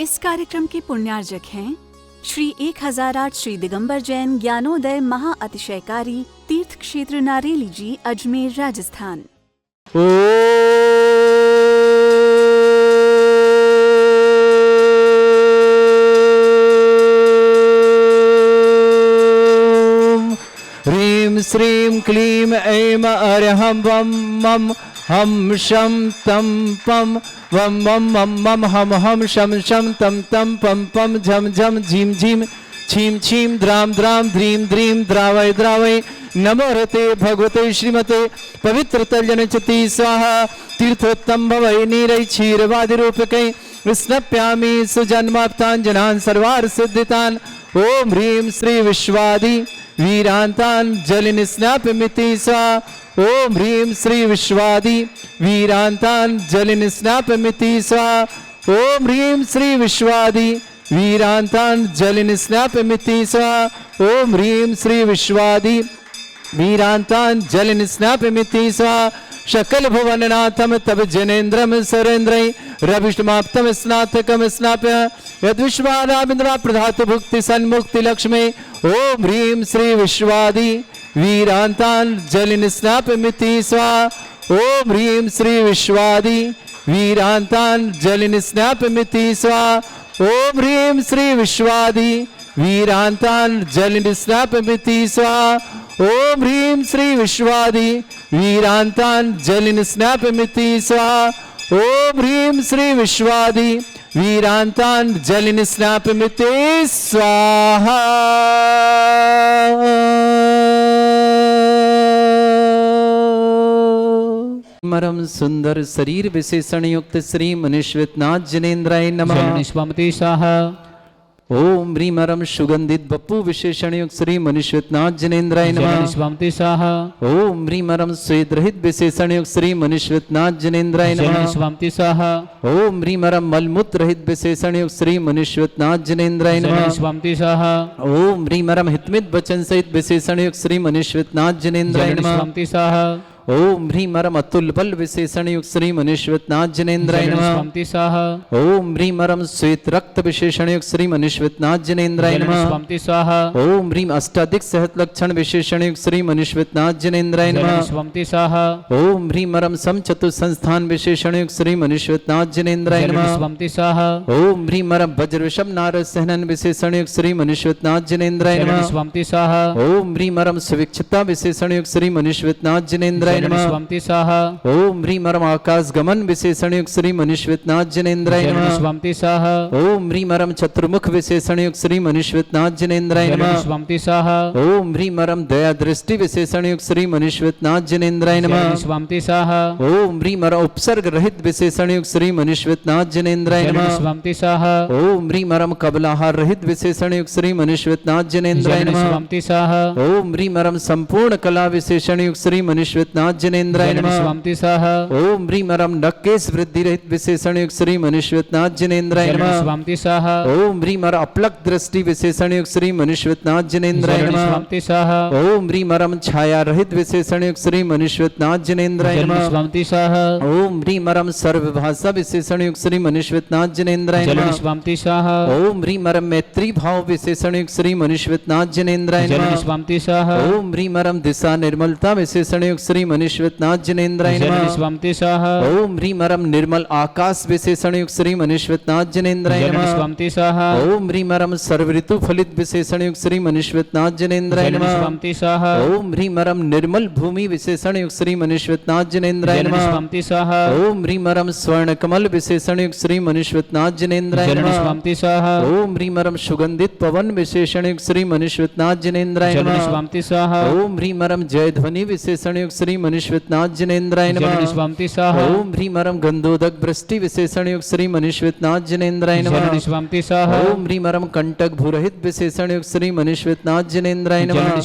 इस कार्यक्रम के पुण्यार्जक हैं श्री 1008 श्री दिगंबर जैन ज्ञानोदय महाअतिशयकारी तीर्थ क्षेत्र नारेली जी, अजमेर, राजस्थान। ह्रीं श्रीं क्लीं ऐं अरहं वं मं हम शं तं पं वं मं मं मं हम हम शं शं तं तं पं पं झं झं झीं झीं छीं छीं द्रां द्रां ध्रीं ध्रीं द्रावय द्रावय नमो रते भगवते श्रीमते पवित्र तल्यनचति स्वाहा। तीर्थोत्तम भवै नीरै क्षीरवादि रूपकै स्नप्यामि सुजन्माप्ताञ्जनान् सर्वार्थ सिद्धितान्। ओम ह्रीं श्री विश्वादि वीरांतान जलिन स्नापमिति स्वाहा। ओम ह्रीं श्री विश्वादि वीरांतान जलिन स्नापमिति स्वाहा। ओम ह्रीं श्री विश्वादि वीरांतान जलिन स्नापमिति स्वाहा। ओम ह्रीं श्री विश्वादि वीरांतान जलिन स्नापमिति स्वाहा। शकल भुवननाथम तब जनेन्द्रम सरेन्द्रै रविष्टमाप्तम स्नातकम स्नाप्य यद्विश्वारामिन्द्रा प्रधातु भुक्ति सन्मुक्ति लक्ष्मी। ओम ह्रीं श्री विश्वादि वीरांतान जलिन स्नापमिति स्वाहा। ओम ह्रीं श्री विश्वादि वीरांतान जलिन स्नापमिति स्वाहा। ओम ह्रीं श्री विश्वादि वीरांतान जलिन स्नापमिति स्वाहा। ओम ह्रीं श्री विश्वादि वीरांतान जलिन स्नापमिति स्वाहा। ओम ह्रीं श्री विश्वादि वीरांतान जलिन स्नापमिति स्वाहा। परम सुंदर शरीर विशेषण युक्त श्री मनुष्यनाथ जनेन्द्राय नमः। स्वाहा। ओम ह्रीं मरम सुगंधित बप्पू विशेषण युक्त श्री मनुष्यनाथ जनेन्द्राय नमः। स्वाहा। ओम ह्रीं मरम स्वेद रहित विशेषण युक्त श्री मनुष्यनाथ जनेन्द्राय नमः। स्वाहा। ओम ह्रीं मरम मलमूत्र रहित विशेषण युक्त श्री मनुष्यनाथ जनेन्द्राय नमः। स्वाहा। ओम ह्रीं मरम हितमित वचन सहित विशेषण युक्त श्री मनुष्यनाथ जनेन्द्राय नमः। स्वाहा। ओम ह्रीं मरम अतुल बल विशेषण युक्त श्री मनुष्यनाथ जनेन्द्राय नमः। स्वाहा। ओम ह्रीं मरम श्वेत रक्त विशेषण युक्त श्री मनुष्यनाथ जनेन्द्राय नमः। स्वाहा। ओम ह्रीं अष्टाधिक सहत लक्षण विशेषण युक्त श्री मनुष्यनाथ जनेन्द्राय नमः। स्वाहा। ओम ह्रीं मरम सम चतुर संस्थान विशेषण युक्त श्री मनुष्यनाथ जनेन्द्राय नमः। स्वाहा। ओम ह्रीं मरम वज्र विषम नारद सहनन विशेषण युक्त श्री मनुष्यनाथ जनेन्द्राय नमः। स्वाहा। ओम ह्रीं मरम सुविक्षता विशेषण युक्त श्री मनुष्यनाथ जनेन्द्राय स्वाहा। ओम ह्रीं मरम आकाश गमन विशेषण युक्त श्री मनुष्यनाथ जनेन्द्राय नमः। स्वाहा। ओम ह्रीं मरम चतुर्मुख विशेषण युक्त श्री मनुष्यनाथ जनेन्द्राय नमः। स्वाहा। ओम ह्रीं मरम दया दृष्टि विशेषण युक्त श्री मनुष्यनाथ जनेन्द्राय नमः। स्वाहा। ओम ह्रीं मरम उपसर्ग रहित विशेषण युक्त श्री मनुष्यनाथ जनेन्द्राय नमः। स्वाहा। ओम ह्रीं मरम कबलाहार रहित विशेषण युक्त श्री मनुष्यनाथ जनेन्द्राय नमः। स्वाहा। ओम ह्रीं मरम संपूर्ण कला विशेषण युक्त श्री मनुष्यनाथ जनेन्द्राय नमः। स्वाहा। ओम ह्रीं मरम नक्केश वृद्धि रहित विशेषण युक्त श्री मनुष्यनाथ जनेन्द्राय नमः। स्वाहा। ओम ह्रीं मरम अपलक दृष्टि विशेषण युक्त श्री मनुष्यनाथ जनेन्द्राय नमः। स्वाहा। ओम ह्रीं मरम छाया रहित विशेषण युक्त श्री मनुष्यनाथ जनेन्द्राय नमः। स्वाहा। ओम ह्रीं मरम सर्वभाषा विशेषण युक्त श्री मनुष्यनाथ जनेन्द्राय नमः। स्वाहा। ओम ह्रीं मरम मैत्री भाव विशेषण युक्त श्री मनुष्यनाथ जनेन्द्राय नमः। स्वाहा। ओम ह्रीं मरम दिशा निर्मलता विशेषण युक्त श्री मनुष्यनाथ जनेन्द्राय नमः। स्वाहा। ओम ह्रीं मरम निर्मल आकाश विशेषण युक्त श्री मनुष्यनाथ जनेन्द्राय नमः। स्वाहा। ओम ह्रीं मरम सर्व ऋतु फलित विशेषण युक्त श्री मनुष्यनाथ जनेन्द्राय नमः। स्वाहा। ओम ह्रीं मरम निर्मल भूमि विशेषण युक्त श्री मनुष्यनाथ जनेन्द्राय नमः। स्वाहा। ओम ह्रीं मरम स्वर्ण कमल विशेषण युक्त श्री मनुष्यनाथ जनेन्द्राय नमः। स्वाहा। ओम ह्रीं मरम सुगंधित पवन विशेषण युक्त श्री मनुष्यनाथ जनेन्द्राय नमः। स्वाहा। ओम ह्रीं मरम जय ध्वनि विशेषण युक्त श्री मनुष्यनाथ जनेन्द्राय नमः। स्वाहा। ओम ह्रीं मरम गंधोदक वृष्टि विशेषण युक्त श्री मनुष्यनाथ जनेन्द्राय नमः। स्वाहा। ओम ह्रीं मरम कंटक भूरहित विशेषण युक्त श्री मनुष्यनाथ जनेन्द्राय नमः।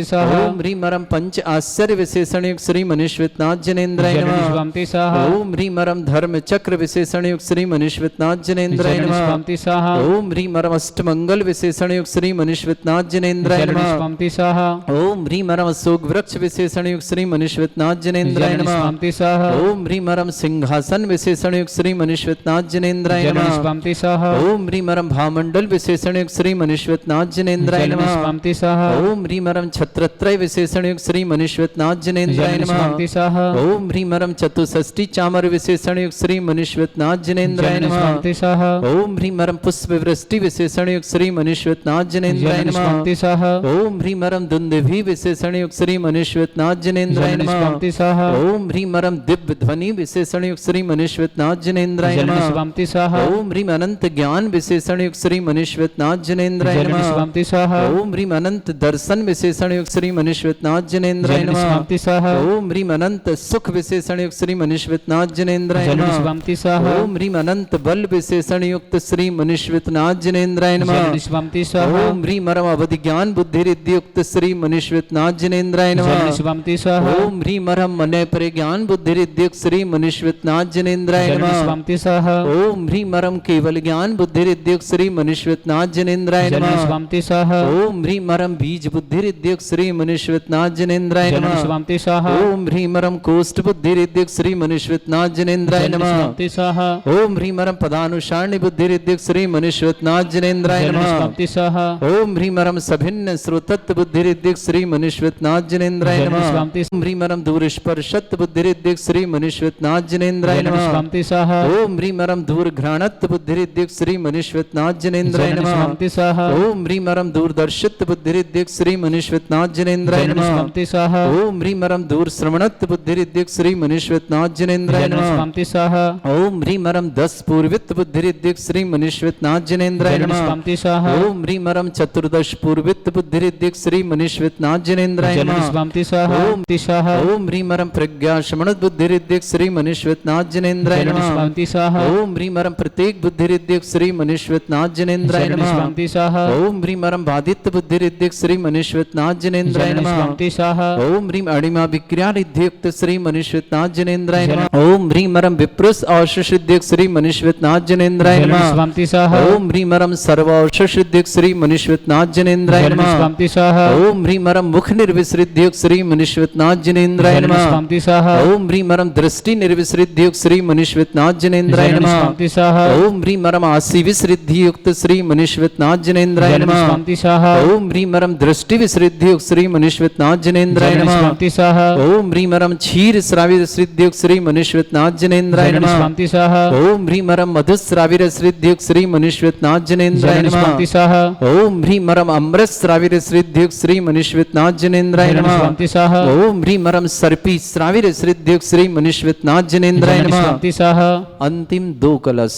स्वाहा। ओम ह्रीं मरम पंच आश्चर्य विशेषण युक्त श्री मनुष्यनाथ जनेन्द्राय नमः। स्वाहा। ओम ह्रीं मरम धर्म चक्र विशेषण युक्त श्री मनुष्यनाथ जनेन्द्राय नमः। स्वाहा। ओम ह्रीं मरम अष्टमंगल विशेषण युक्त श्री मनुष्यनाथ जनेन्द्राय नमः। स्वाहा। ओम ओम ह्रीम ह्रम अशोक वृक्ष विशेषण युक्त श्री मनीश्वतनाथ जनेन्द्राय नमः। जननिष्पाम्ति स्वाहा ओम ह्रीम ह्रम सिंहासन विशेषण युक्त श्री मनीश्वतनाथ जनेन्द्राय नमः। जननिष्पाम्ति स्वाहा ओम ह्रीम ह्रम भामंडल विशेषण युक्त श्री मनीश्वतनाथ जनेन्द्राय नमः। जननिष्पाम्ति स्वाहा ओम ह्रीम ह्रम छत्रत्रय विशेषण युक्त श्री मनीश्वतनाथ जनेन्द्राय नमः। जननिष्पाम्ति स्वाहा ओम ह्रीम ह्रम चतुष्षष्टि चामर विशेषण युक्त श्री मनीश्वतनाथ जनेन्द्राय नमः। जननिष्पाम्ति स्वाहा ओम ह्रीम ह्रम पुष्प वृष्टि विशेषण युक्त श्री मनीश्वतनाथ जनेन्द्राय नमः। जननिष्पाम्ति स्वाहा ओम ह्रीम ह्रम दुंदुभि विशेषण युक्त श्री मनीश्वतनाथ जनेन्द्राय नमः। जननिष्पाम्ति स्वाहा ओम ह्रीम ह्रम दिव्य ध्वनि विशेषण युक्त श्री मनीश्वतनाथ जनेन्द्राय नमः। जननिष्पाम्ति स्वाहा ओम ह्रीम अनंत ज्ञान विशेषण युक्त श्री मनीश्वतनाथ जनेन्द्राय नमः। जननिष्पाम्ति स्वाहा ओम ह्रीम अनंत दर्शन विशेषण युक्त श्री मनीश्वतनाथ जनेन्द्राय नमः। जननिष्पाम्ति स्वाहा ओम ह्रीम अनंत सुख विशेषण युक्त श्री मनीश्वतनाथ जनेन्द्राय नमः। जननिष्पाम्ति स्वाहा ओम ह्रीम अनंत बल विशेषण युक्त श्री मनीश्वतनाथ जनेन्द्राय नमः। जननिष्पाम्ति स्वाहा ओम ह्रीम ह्रम अवधि ज्ञान बुद्धि रिद्धि युक्त श्री मनीश्वतनाथ जनेन्द्राय नमः। जननिष्पाम्ति स्वाहा ओम ह्रीम ह्रम मनय परे ज्ञान बुद्धि रिद्धि युक्त श्री मनीश्वतनाथ जनेन्द्राय नमः। जननिष्पाम्ति स्वाहा ओम ह्रीम ह्रम केवल ज्ञान बुद्धि रिद्धि युक्त श्री मनीश्वतनाथ जनेन्द्राय नमः। जननिष्पाम्ति स्वाहा ओम ह्रीम ह्रम बीज बुद्धि रिद्धि युक्त श्री मनीश्वतनाथ जनेन्द्राय नमः। जननिष्पाम्ति स्वाहा ओम ह्रीम ह्रम कोष्ठ बुद्धि रिद्धि युक्त श्री मनीश्वतनाथ जनेन्द्राय नमः। जननिष्पाम्ति स्वाहा ओम ह्रीम ह्रम पदानुसारणी बुद्धि रिद्धि युक्त श्री मनीश्वतनाथ जनेन्द्राय नमः। जननिष्पाम्ति स्वाहा ओम ह्रीम ह्रम सभिन्न श्रोतत्व बुद्धि रिद्धि युक्त श्री मनीश्वतनाथ जनेन्द्राय नमः। जननिष्पाम्ति ओम ह्रीम ह्रम दूर स्पर्शत्व बुद्धि रिद्धि युक्त श्री मनीश्वतनाथ जनेन्द्राय नमः। जननिष्पाम्ति स्वाहा ओम ह्रीम ह्रम दूर घ्राणत्व बुद्धि रिद्धि युक्त श्री मनीश्वतनाथ जनेन्द्राय नमः। जननिष्पाम्ति स्वाहा ओम ह्रीम ह्रम दूरदर्शित्व बुद्धि रिद्धि युक्त श्री मनीश्वतनाथ जनेन्द्राय नमः। जननिष्पाम्ति स्वाहा ओम ह्रीम ह्रम दूर श्रवणत्व बुद्धि रिद्धि युक्त श्री मनीश्वतनाथ जनेन्द्राय नमः। जननिष्पाम्ति स्वाहा ओम ह्रीम ह्रम 10 पूर्वित बुद्धि रिद्धि युक्त श्री मनीश्वतनाथ जनेन्द्राय नमः। जननिष्पाम्ति स्वाहा ओम ह्रीम ह्रम 14 पूर्वित बुद्धि रिद्धि युक्त श्री मनीश्वतनाथ जनेन्द्राय नमः। जननिष्पाम्ति स्वाहा ओम स्वाहा ओम ह्रीम ह्रम प्रज्ञा शमन बुद्धि रिद्धि युक्त श्री मनीश्वतनाथ जनेन्द्राय नमः। जननिष्पाम्ति स्वाहा ओम ह्रीम ह्रम प्रत्येक बुद्धि रिद्धि युक्त श्री मनीश्वतनाथ जनेन्द्राय नमः। जननिष्पाम्ति स्वाहा ओम ह्रीम ह्रम बाधित्य बुद्धि रिद्धि युक्त श्री मनीश्वतनाथ जनेन्द्राय नमः। जननिष्पाम्ति स्वाहा ओम ह्रीम अणिमा विक्रिया रिद्धि युक्त श्री मनीश्वतनाथ जनेन्द्राय नमः। ओम ह्रीम ह्रम विप्रुष औषध रिद्धि युक्त श्री मनीश्वतनाथ जनेन्द्राय नमः। जननिष्पाम्ति स्वाहा ओम ह्रीम ह्रम सर्व औषध रिद्धि युक्त श्री मनीश्वतनाथ जनेन्द्राय नमः। जननिष्पाम्ति स्वाहा ओम ह्रीम ह्रम मुख निर्विसृद्धि युक्त श्री मनीश्वतनाथ जनेन्द्राय नमः। जननिष्पाम्ति स्वाहा ओम ह्रीम ह्रम दृष्टि निर्विसृद्धि युक्त श्री मनीश्वतनाथ जनेन्द्राय नमः। जननिष्पाम्ति स्वाहा ओम ह्रीम ह्रम आसी विसृद्धि युक्त श्री मनीश्वतनाथ जनेन्द्राय नमः। जननिष्पाम्ति स्वाहा ओम ह्रीम ह्रम दृष्टि विसृद्धि युक्त श्री मनीश्वतनाथ जनेन्द्राय नमः। जननिष्पाम्ति स्वाहा ओम ह्रीम ह्रम क्षीर श्राविर सिद्धि युक्त श्री मनीश्वतनाथ जनेन्द्राय नमः। जननिष्पाम्ति स्वाहा ओम ह्रीम ह्रम मधुश्राविर सिद्धि युक्त श्री मनीश्वतनाथ जनेन्द्राय नमः। जननिष्पाम्ति स्वाहा ओम ह्रीम ह्रम अमृत श्राविर सिद्धि युक्त श्री मनीश्वतनाथ जनेन्द्राय नमः। जननिष्पाम्ति स्वाहा ओम ह्रीम ह्रम सर्पी श्राविर सिद्धि युक्त श्री मनीश्वतनाथ जनेन्द्राय नमः। जननिष्पाम्ति स्वाहा अंतिम 2 कलश।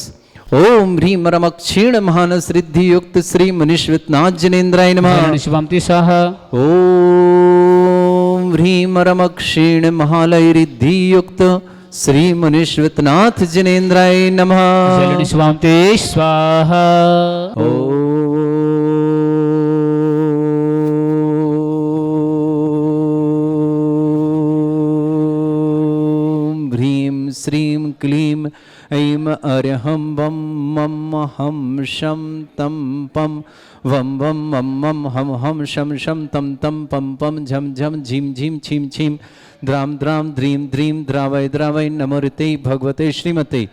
ओम ह्रीम ह्रम क्षीण मानस रिद्धि युक्त श्री मनीश्वतनाथ जनेन्द्राय नमः। जननिष्पाम्ति स्वाहा ओम ह्रीम ह्रम क्षीण महालय रिद्धि युक्त श्री मनीश्वतनाथ जनेन्द्राय नमः। जननिष्पाम्ति स्वाहा ओम ह्रीम श्रीम क्लीम ऐम अर्हं वम मम हम शम तम पम वम वम मम मम हम शम शम तम तम पम पम झम झम झीम झीम छीम छीम द्राम द्राम द्रीम द्रीम द्रावय द्रावय नमोरिते भगवते श्रीमते।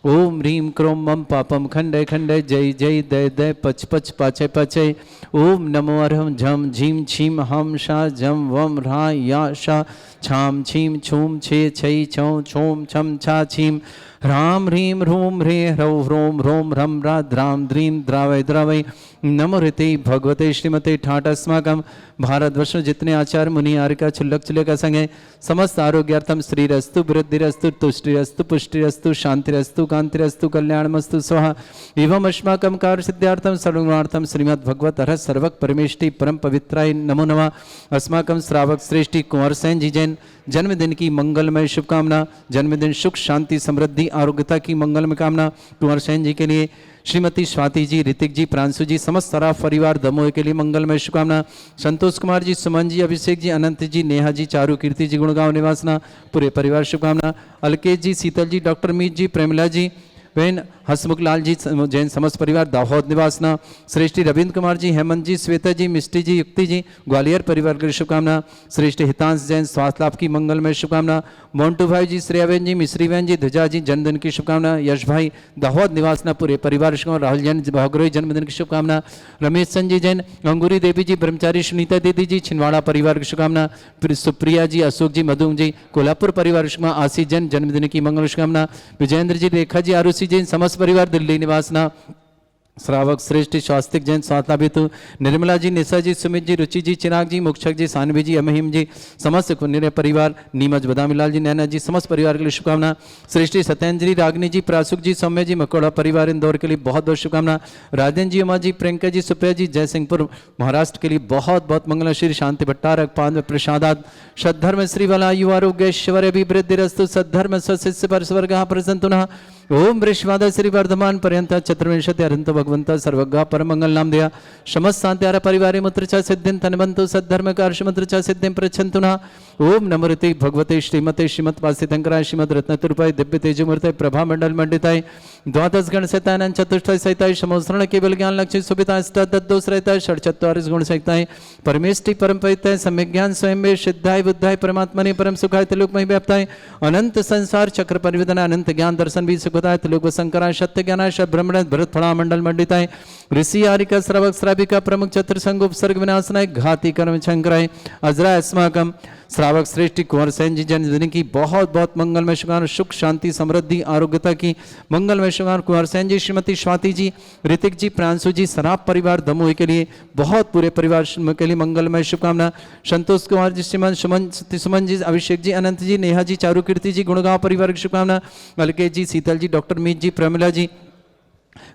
ओम ह्रीम क्रोम मम पापम खंडय खंडय जय जय दय दय पच पच पाचय पाचय। ओम नमो अर्हं झम झीम छीम हम शा झम वम रा या शा छाम छीम छूम छे छै छौ छोम छम छा छीम ह्राम ह्रीम ह्रूम ह्रे ह्रौ ह्रोम ह्रोम ह्रम रा द्राम द्रीम द्रावय द्रावय नमो ऋते भगवते श्रीमते। ठाट अस्माकं भारतवर्ष जितने आचार्य मुनि आर्य छुल्लक चुल्लक संगे समस्त आरोग्यार्थम श्रीरस्तु वृद्धिरस्तु तुष्टिरस्तु पुष्टिरस्तु शांतिरस्तु कांतिरस्तु कल्याणमस्तु स्वाहा। एवं अस्माकं कार्य सिद्धार्थम सर्वगुणार्थम श्रीमद् भगवत हर सर्वक परमेष्टि परम पवित्राय नमो नमः। अस्माकं श्रावक श्रेष्ठी कुंवर सेन जी जैन जन्मदिन की मंगलमय शुभकामना। जन्मदिन सुख शांति समृद्धि आरोग्यता की मंगलमय कामना कुंवर सेन जी के लिए। श्रीमती स्वाति जी, ऋतिक जी, प्रांशु जी, समस्त सराफ परिवार दमोह के लिए मंगलमय शुभकामना। संतोष कुमार जी, सुमन जी, अभिषेक जी, अनंत जी, नेहा जी, चारू, कीर्ति जी, गुणगांव निवासना पूरे परिवार शुभकामना। अलकेश जी, शीतल जी, डॉक्टर मीत जी, प्रेमला जी, बहन हसमुख लाल जी जैन समस्त परिवार दाहोद निवासना, श्रेष्ठी रविंद्र कुमार जी, हेमंत जी, श्वेता जी, मिष्टी जी, युक्ति जी ग्वालियर परिवार के लिए शुभकामना, श्रेष्ठी हितांश जैन स्वास्थ्य लाभ की मंगलमय शुभकामना, मोन्टू भाई जी, श्रेयाबेन जी, मिश्री बहन जी, ध्वजा जी जन्मदिन की शुभकामना, यश भाई दाहोद निवासना पूरे परिवार शुभकामना, राहुल जैन भागरोही जन्मदिन की शुभकामना, रमेश चंद जी जैन, अंगूरी देवी जी ब्रह्मचारी, सुनीता दीदी जी छिंदवाड़ा परिवार की शुभकामना, सुप्रिया जी, अशोक जी, मधु जी कोल्हापुर परिवार शुभकामना, आशीष जैन जन्मदिन की मंगल शुभकामना, विजयेंद्र जी, रेखा जी, आरुषि जैन समस्त परिवार दिल्ली निवासना, श्रावक श्रेष्ठ स्वास्तिक जैन स्वास्थ्य, निर्मला जी, निशा जी, सुमित जी, रुचि जी, चिराग जी, मुक्षक जी, सानवी जी, अमहिम जी समस्त कुन्य परिवार, नीमच बदामीलाल जी, नैना जी समस्त परिवार के लिए शुभकामना, श्रेष्ठी सत्येंद्र जी, रागनी जी, प्रासुक जी, सौम्य जी मकोड़ा परिवार इंदौर के लिए बहुत बहुत शुभकामना, राजेंद्र जी, उमा जी, प्रियंका जी, सुप्रिया जी जयसिंहपुर महाराष्ट्र के लिए बहुत बहुत मंगल, श्री शांति भट्टारक पाद प्रसादात सद्धर्म श्रीवला युव आरोग्य ऐश्वर्य अभिवृद्धिरस्तु सद्धर्म स्वशिष्य परस्वर्ग प्रसंतुना ओम वृषवाद श्री वर्धमान पर्यंत चतुर्विंशति अरंत भगवंत सर्वज्ञ परम मंगल नाम दिया समस्त शांत्यार परिवारे मुत्र च सिद्धिं तनवंतु सद्धर्म कार्श मुत्र च सिद्धिं प्रच्छन्तुना ओम नमृते भगवते श्रीमते श्रीमद पासितंकराय श्रीमद रत्नतुरपाय दिव्य तेजमूर्ते प्रभा मंडल मंडिताय द्वादश गण सहिताय चतुष्टय सहिताय समोसरण केवल ज्ञान लक्ष्य सुविता दोष रहता षडचत्वारिश गुण सहिताय परमेष्टि परम पविताय सम्यक ज्ञान स्वयं में सिद्धाय बुद्धाय परमात्मने परम सुखाय त्रिलोकमय व्याप्ताय अनंत संसार चक्र परिवेदन अनंत ज्ञान दर्शन भी सुखदाय त्रिलोक शंकराय सत्य ज्ञानाय ब्रह्मण भरत फणा मंडल मंडिताय ऋषि आरिका श्रावक श्राविका प्रमुख चतुर्संग उपसर्ग विनाशनाय घाती कर्म शंकराय अजराय अस्माकम श्रावक श्रेष्ठी कुंवर सेन जी जन्मदिन की बहुत बहुत मंगलमय शुभकामना, सुख शांति समृद्धि आरोग्यता की मंगलमय शुभकामना, कुंवर सेन जी, श्रीमती स्वाति जी, ऋतिक जी, प्रांशु जी सराफ परिवार दमोह के लिए बहुत पूरे परिवार के लिए मंगलमय शुभकामना, संतोष कुमार जी, सुमन जी, अभिषेक जी, अनंत जी, नेहा जी, चारू कीर्ति जी गुणगांव परिवार की शुभकामना, अलकेश जी, शीतल जी, डॉक्टर मीत जी, प्रमिला जी,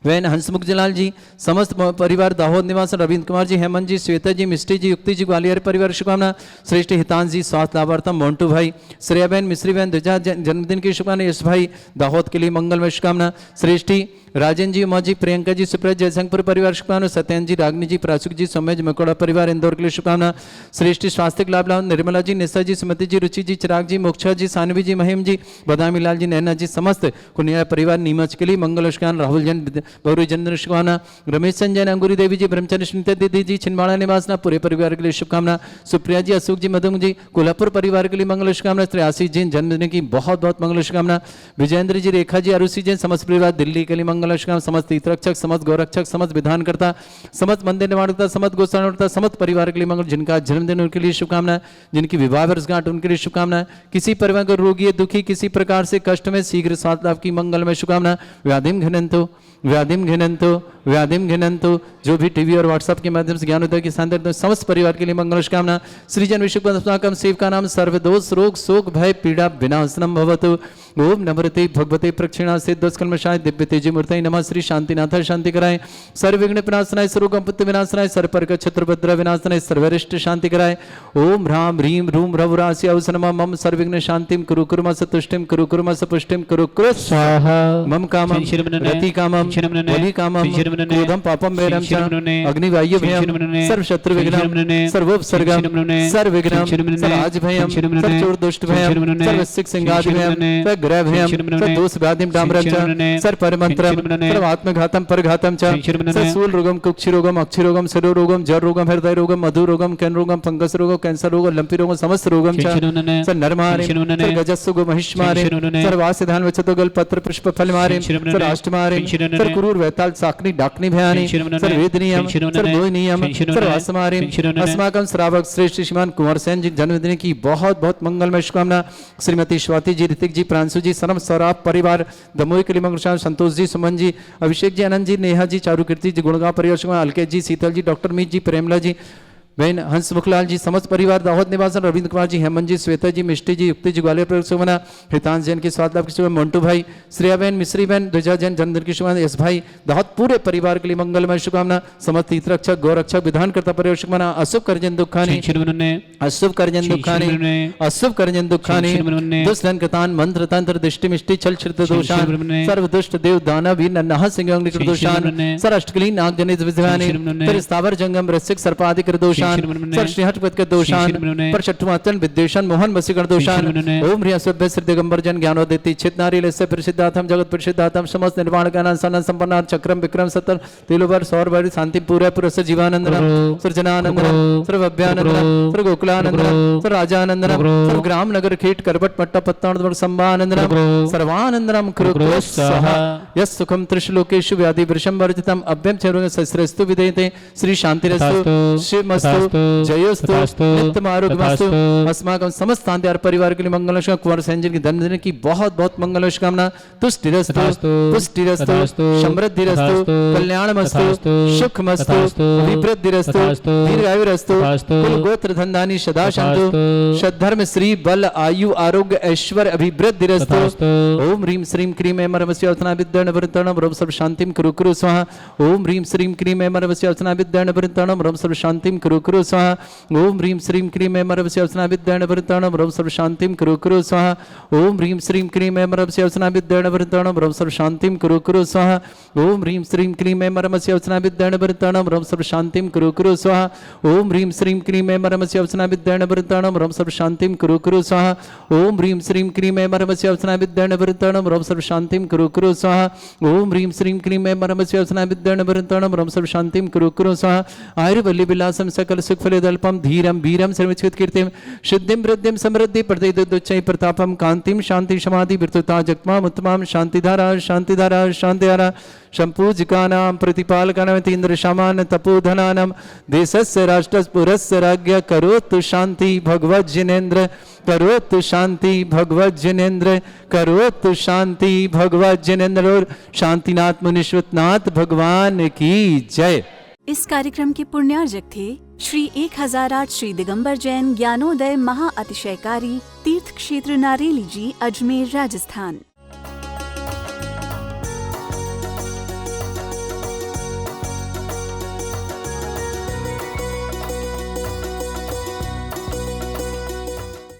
वैन हंसमुख जलाल जी समस्त परिवार दाहोद निवास, रविंद्र कुमार जी, हेमंत जी, श्वेता जी, मिष्टी जी, युक्ति जी ग्वालियर परिवार शुभकामना, श्रेष्ठ हितांश जी स्वास्थ्य लाभार्थम, मोन्टू भाई, श्रेया बहन, मिश्री बहन, ध्वजा जन्मदिन की शुभकामना, यश भाई दाहोद के लिए मंगलमय शुभकामना, श्रेष्ठी राजेंद्र जी, उमा जी, प्रियंका जी, सुप्रिया जयशंकर परिवार शुभकामना, सत्येंद्र जी, रागनी जी, प्रासुक जी, सौम्य जी मकोड़ा परिवार इंदौर के लिए शुभकामना, श्रेष्ठी स्वास्थ्य लाभ लाभ, निर्मला जी, निशा जी, सुमति जी, रुचि जी, चिराग जी, मोक्षा जी, सानवी जी, महिम जी, बदामी लाल जी, नैना जी समस्त कुनिया परिवार नीमच के लिए मंगल शुभकामना, राहुल जैन बहुरी जन्मदिन शुभकामना, रमेश चंद जैन, अंगूरी देवी जी, ब्रह्मचर्य सुनीता दीदी जी, छिंदवाड़ा निवासना पूरे परिवार के लिए शुभकामना, सुप्रिया जी, अशोक जी, मधु जी कोल्हापुर परिवार के लिए मंगल शुभकामना, श्री आशीष जी जन्मदिन की बहुत बहुत मंगल शुभकामना, विजयेंद्र जी, रेखा जी, आरुषि जी समस्त परिवार दिल्ली के लिए मंगल शुभकामना, समस्त रक्षक समस्त गौरक्षक समस्त विधानकर्ता समस्त मंदिर निर्माणकर्ता समस्त गोसाणकर्ता समस्त परिवार के लिए मंगल, जिनका जन्मदिन उनके लिए शुभकामना, जिनकी विवाह वर्षगांठ उनके लिए शुभकामना, किसी परिवार को रोगी है दुखी किसी प्रकार से कष्ट में शीघ्र स्वास्थ्य लाभ की मंगलमय शुभकामना, व्याधिम घिनंतो व्याधिम घिनंतो व्याधिम घिनंतो, जो भी टीवी और व्हाट्सएप के माध्यम से ज्ञान उदय की शानदार समस्त परिवार के लिए मंगल शुभकामना, सृजन विश्वकम शिव का नाम सर्वदोष रोग शोक भय पीड़ा विनाशनम भवतु ओम नमृते भगवते प्रक्षिणा से दुष्कर्मशाय दिव्य तेजी मूर्तये नमः, श्री शांतिनाथ शांति कराए, सर्वविघ्न विनाशनाय सर्वगंपत्ति विनाशनाय सर्वपर्क छत्रभद्र विनाशनाय सर्वरिष्ट शांति कराए, ओम ह्राम ह्रीम रूम रघुरासि अवसनमा मम सर्वविघ्न शांतिम कुरु कुर्म सतुष्टिम कुरु कुर्म सपुष्टिम कुरु कुरु स्वाहा मम कामम रति कामम वली कामम क्रोधम पापम वैरम च अग्निवायु भयम सर्व शत्रु विघ्नम सर्वोपसर्गम सर्वविघ्नम सर्वराज भयम सर्वचोर दुष्ट भयम सर्वसिक सिंगादि भयम ग्रह भयम सर्वदोष व्याधिम डाम्रम च सर्वपरमंत्रम सर्वात्मघातम परघातम च सर्वशूल रोगम कुक्षि रोगम अक्षि रोगम शिरो रोगम जर रोगम हृदय रोगम मधु रोगम कैन रोगम फंगस रोगम कैंसर रोगम लंपी रोगम समस्त रोगम च सर्वनरमारे सर्वगजस्सु महिष्मारे सर्वासिधान वचतोगल पत्र पुष्प फल मारे सर्वाष्टमारे सर्वकुरूर वैताल साकनी डाकनी भयानी सर्ववेदनीयम सर्वोदनीयम सर्वासमारे अस्माकं श्रावक श्रेष्ठ श्रीमान कुंवर सेन जी जन्मदिन की बहुत बहुत मंगलमय शुभकामना, श्रीमती स्वाति जी, ऋतिक जी, प्रांशु जी समस्त सौराब परिवार दमोह के लिए मंगल, संतोष जी, सुमन जी, अभिषेक जी, आनंद जी, नेहा जी, चारू कीर्ति जी गुणगांव परिवार, अलकेश जी, शीतल जी, डॉक्टर मीत जी, प्रेमला जी, बहन हंस मुखलाल जी समस्त परिवार दाहोद निवासन, रविंद्र कुमार जी, हेमंत जी, श्वेता जी, मिष्टी जी, युक्ति जी ग्वालियर प्रयोग शुभना, हितांश जैन की स्वास्थ्य लाभ की शुभ, मोन्टू भाई, श्रेया बहन, मिश्री बहन, ध्वजा जैन जन्मदिन की शुभकामना, यश भाई दाहोद पूरे परिवार के लिए मंगलमय शुभकामना, समस्त हितरक्षक गौरक्षक विधानकर्ता परिवार शुभकामना, अशुभ करजन दुखानी अशुभ करजन दुखानी अशुभ करजन दुखानी दुष्टन कृतान मंत्र तंत्र दृष्टि मिष्टि छल छिद्र दोषान सर्व दुष्ट देव दानव नह सिंह दोषान सर अष्टकली नाग जनित विद्वानी फिर स्थावर जंगम रसिक सर्पाधिक दोष दोषान श्री मुने, सर श्री हटपत के दोषान श्री मुने, पर छठवाचन विद्वेषण मोहन वसीकरण दोषान श्री मुने, ओम ह्रिय सभ्य श्री दिगंबर जन ज्ञानोदिति चित नारी लेस्य प्रसिद्धातम जगत प्रसिद्धातम समस्त निर्वाण ज्ञान सन संपन्न चक्रम विक्रम सतर तिलुवर सौर बड़ी शांति पूरे पुरस जीवानंदनम सृजनानंदनम सर्व अभ्यानंदनम सर्व गोकुलानंदनम सर्व राजानंदनम सर्व ग्राम नगर खेट करबट पट्टा पत्तान संभानंदनम सर्वानंदनम कृ स्वाहा यस सुखम त्रिशलोकेषु व्याधि वृषम वर्जितम अभ्यम चरुंग सस्रस्तु विदेते श्री शांतिरस्तु शिवमस्तु जयोस्तु नित्यमारोग्यमस्तु अस्माकं समस्त शांति परिवार के लिए मंगल कुंवर संजन की धन की बहुत बहुत मंगल कामना तुष्टिरस्तु पुष्टिरस्तु समृद्धिरस्तु कल्याणमस्तु सुखमस्तु विवृद्धिरस्तु दीर्घायुरस्तु कुल गोत्र धनधानी सदा शांतु सद्धर्म श्री बल आयु आरोग्य ऐश्वर्य अभिवृद्धिरस्तु ओम ह्रीं श्रीं क्रीं ऐमरवस्य अवतना विद्यण वृत्तणम रोम सर्व शांतिम कुरु कुरु स्वाहा ओम ह्रीं श्रीं क्रीं ऐमरवस्य अवतना विद्यण वृत्तणम रोम सर्व शांतिम कुरु कुरु स्वाहा ओम ह्रीं श्रीं क्रीं ऐमरवस्य अवतना विद्यण वृत्तणम रोम सर्व शांतिम कुरु कुरु स्वाहा ओम ह्रीं श्रीं क्रीं ऐमरवस्य अवतना विद्यण वृत्तणम रोम सर्व शांतिम कुरु कुरु स्वाहा ओम ह्रीं श्रीं क्रीं ऐमरवस्य अवतना विद्यण वृत्तणम रोम सर्व शांतिम कुरु कुरु स्वाहा ओम ह्रीं श्रीं क्रीं ऐमरवस्य अवतना विद्यण वृत्तणम रोम सर्व शांतिम कुरु कुरु स्वाहा ओम ह्रीं श्रीं क्रीं ऐमरवस्य अवतना विद्यण वृत्तणम रोम सर्व शांतिम कुरु कुरु स्वाहा ओम ह्रीं श्रीं क्रीं ऐमरवस्य अवतना विद्यण वृत्तणम रोम सर्व शांतिम कुरु कुरु स्वाहा आयुर्वल्ली विलासम सकल सुखफलदल्पम धीरम वीरम सर्वचित कीर्तिम शुद्धिम वृद्धिम समृद्धि प्रदेदुच्चै प्रतापम कांतिम शांति समाधि विर्तुता जगमाम उत्तमाम शांतिधारा शांतिधारा शांतिधारा संपूजिकानां प्रतिपालकानां तीन्द्र शमान तपोधनानां देशस्य राष्ट्रस्य पुरस्य राज्ञ करोतु शांति भगवत जिनेन्द्र करोतु शांति भगवत जिनेन्द्र करोतु शांति भगवत जिनेन्द्र और शांतिनाथ मुनीश्वरनाथ भगवान की जय। इस कार्यक्रम के पुण्यार्जक थे श्री 1008 श्री दिगंबर जैन ज्ञानोदय महाअतिशयकारी तीर्थ क्षेत्र नारेली जी, अजमेर, राजस्थान।